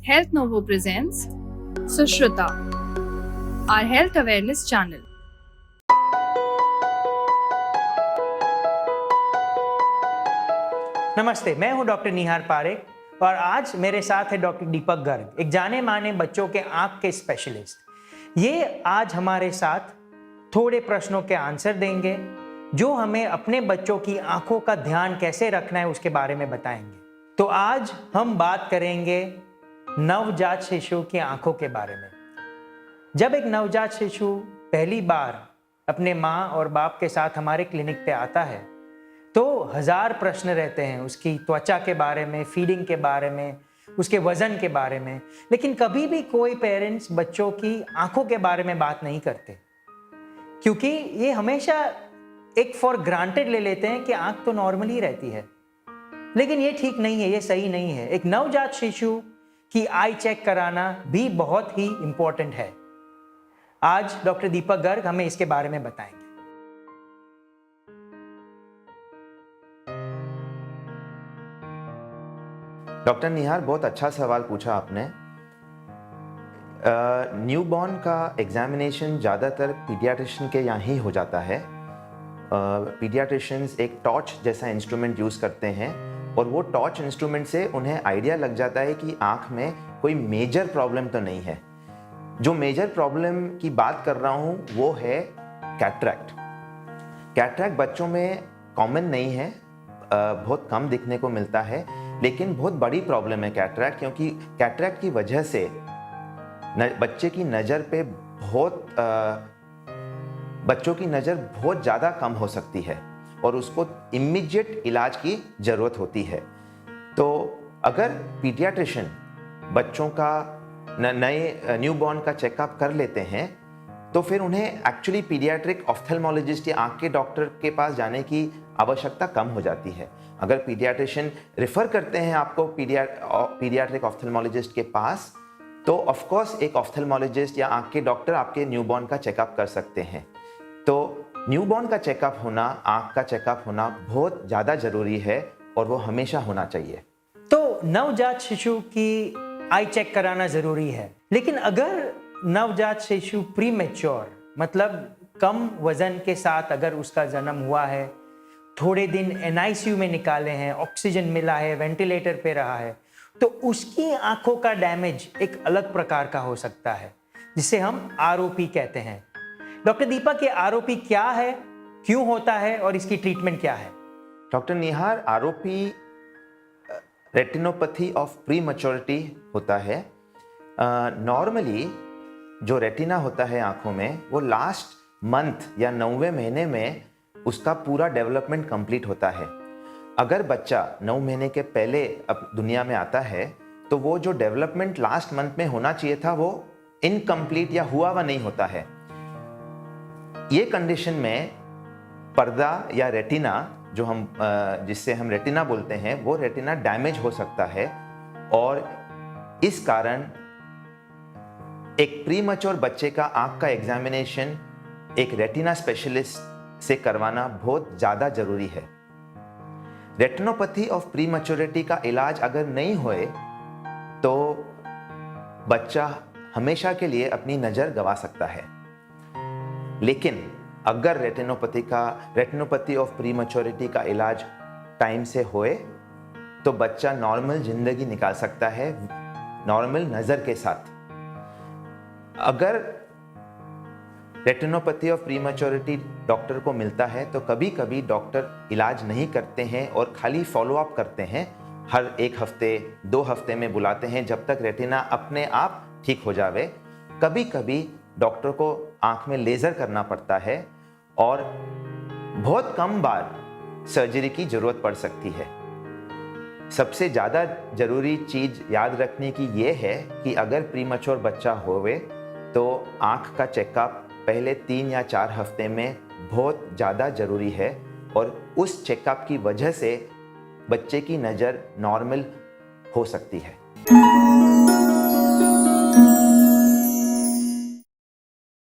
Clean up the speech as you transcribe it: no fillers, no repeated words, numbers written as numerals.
Health Novo presents Sushruta, our health awareness channel. नमस्ते, मैं हूं डॉक्टर निहार पारेख और आज मेरे साथ है डॉक्टर दीपक गर्ग, एक जाने माने बच्चों के आंख के स्पेशलिस्ट। ये आज हमारे साथ थोड़े प्रश्नों के आंसर देंगे जो हमें अपने बच्चों की आंखों का ध्यान कैसे रखना है उसके बारे में बताएंगे। तो आज हम बात करेंगे नवजात शिशु की आंखों के बारे में। जब एक नवजात शिशु पहली बार अपने माँ और बाप के साथ हमारे क्लिनिक पे आता है तो 1000 प्रश्न रहते हैं उसकी त्वचा के बारे में, फीडिंग के बारे में, उसके वजन के बारे में, लेकिन कभी भी कोई पेरेंट्स बच्चों की आंखों के बारे में बात नहीं करते, क्योंकि ये हमेशा एक फॉर ग्रांटेड ले लेते हैं कि आंख तो नॉर्मल ही रहती है। लेकिन ये ठीक नहीं है, ये सही नहीं है। एक नवजात शिशु की आई चेक कराना भी बहुत ही इंपॉर्टेंट है। आज डॉक्टर दीपक गर्ग हमें इसके बारे में बताएंगे। डॉक्टर निहार, बहुत अच्छा सवाल पूछा आपने। न्यूबॉर्न का एग्जामिनेशन ज़्यादातर पीडियाट्रिशियन के यहाँ ही हो जाता है। पीडियाट्रिशियंस एक टॉर्च जैसा इंस्ट्रूमेंट यूज़ करते हैं और वो टॉर्च इंस्ट्रूमेंट से उन्हें आइडिया लग जाता है कि आँख में कोई मेजर प्रॉब्लम तो नहीं है। जो मेजर प्रॉब्लम की बात कर रहा हूँ वो है कैटरैक्ट। कैटरैक्ट बच्चों में कॉमन नहीं है, बहुत कम दिखने को मिलता है, लेकिन बहुत बड़ी प्रॉब्लम है कैटरैक्ट, क्योंकि कैटरैक्ट की वजह से बच्चे की नज़र पे बच्चों की नज़र बहुत ज़्यादा कम हो सकती है और उसको इमीडिएट इलाज की ज़रूरत होती है। तो अगर पीडियाट्रिशियन बच्चों का नए न्यूबॉर्न का चेकअप कर लेते हैं तो फिर उन्हें एक्चुअली पीडियाट्रिक ऑफ्थेल्मोलॉजिस्ट या आँख के डॉक्टर के पास जाने की आवश्यकता कम हो जाती है। अगर पीडियाट्रिशियन रेफर करते हैं आपको पीडियाट्रिक ऑफ्थेल्मोलॉजिस्ट के पास, तो ऑफ कोर्स एक ऑफ्थेल्मोलॉजिस्ट या आँख के डॉक्टर आपके न्यूबॉर्न का चेकअप कर सकते हैं। तो न्यूबॉर्न का चेकअप होना, आँख का चेकअप होना बहुत ज़्यादा ज़रूरी है और वो हमेशा होना चाहिए। तो नवजात शिशु की आई चेक कराना ज़रूरी है, लेकिन अगर नवजात शिशु प्रीमेच्योर मतलब कम वजन के साथ अगर उसका जन्म हुआ है, थोड़े दिन एनआईसीयू में निकाले हैं, ऑक्सीजन मिला है, वेंटिलेटर पे रहा है, तो उसकी आंखों का डैमेज एक अलग प्रकार का हो सकता है जिसे हम आरओपी कहते हैं। डॉक्टर दीपक, ये आरओपी क्या है, क्यों होता है और इसकी ट्रीटमेंट क्या है? Doctor Nihar, ROP retinopathy of prematurity होता है। नॉर्मली जो रेटिना होता है आंखों में वो लास्ट मंथ या 9वें महीने में उसका पूरा डेवलपमेंट कंप्लीट होता है। अगर बच्चा 9 महीने के पहले अब दुनिया में आता है तो वो जो डेवलपमेंट लास्ट मंथ में होना चाहिए था वो इनकम्प्लीट या हुआ हुआ नहीं होता है। ये कंडीशन में पर्दा या रेटिना जो हम जिससे हम रेटिना बोलते हैं वो रेटिना डैमेज हो सकता है और इस कारण एक प्रीमैच्योर बच्चे का आंख का एग्जामिनेशन एक रेटिना स्पेशलिस्ट से करवाना बहुत ज़्यादा ज़रूरी है। रेटिनोपैथी ऑफ प्रीमैच्योरिटी का इलाज अगर नहीं होए तो बच्चा हमेशा के लिए अपनी नज़र गंवा सकता है। लेकिन अगर रेटिनोपैथी ऑफ प्रीमैच्योरिटी का इलाज टाइम से होए तो बच्चा नॉर्मल ज़िंदगी निकाल सकता है नॉर्मल नज़र के साथ। अगर रेटिनोपैथी ऑफ प्रीमैच्योरिटी डॉक्टर को मिलता है तो कभी कभी डॉक्टर इलाज नहीं करते हैं और खाली फॉलोअप करते हैं। हर 1 हफ्ते 2 हफ्ते में बुलाते हैं जब तक रेटिना अपने आप ठीक हो जावे। कभी कभी डॉक्टर को आंख में लेज़र करना पड़ता है और बहुत कम बार सर्जरी की ज़रूरत पड़ सकती है। सबसे ज़्यादा ज़रूरी चीज़ याद रखने की ये है कि अगर प्रीमैच्योर बच्चा होवे तो आँख का चेकअप पहले 3 या 4 हफ्ते में बहुत ज़्यादा ज़रूरी है और उस चेकअप की वजह से बच्चे की नज़र नॉर्मल हो सकती है।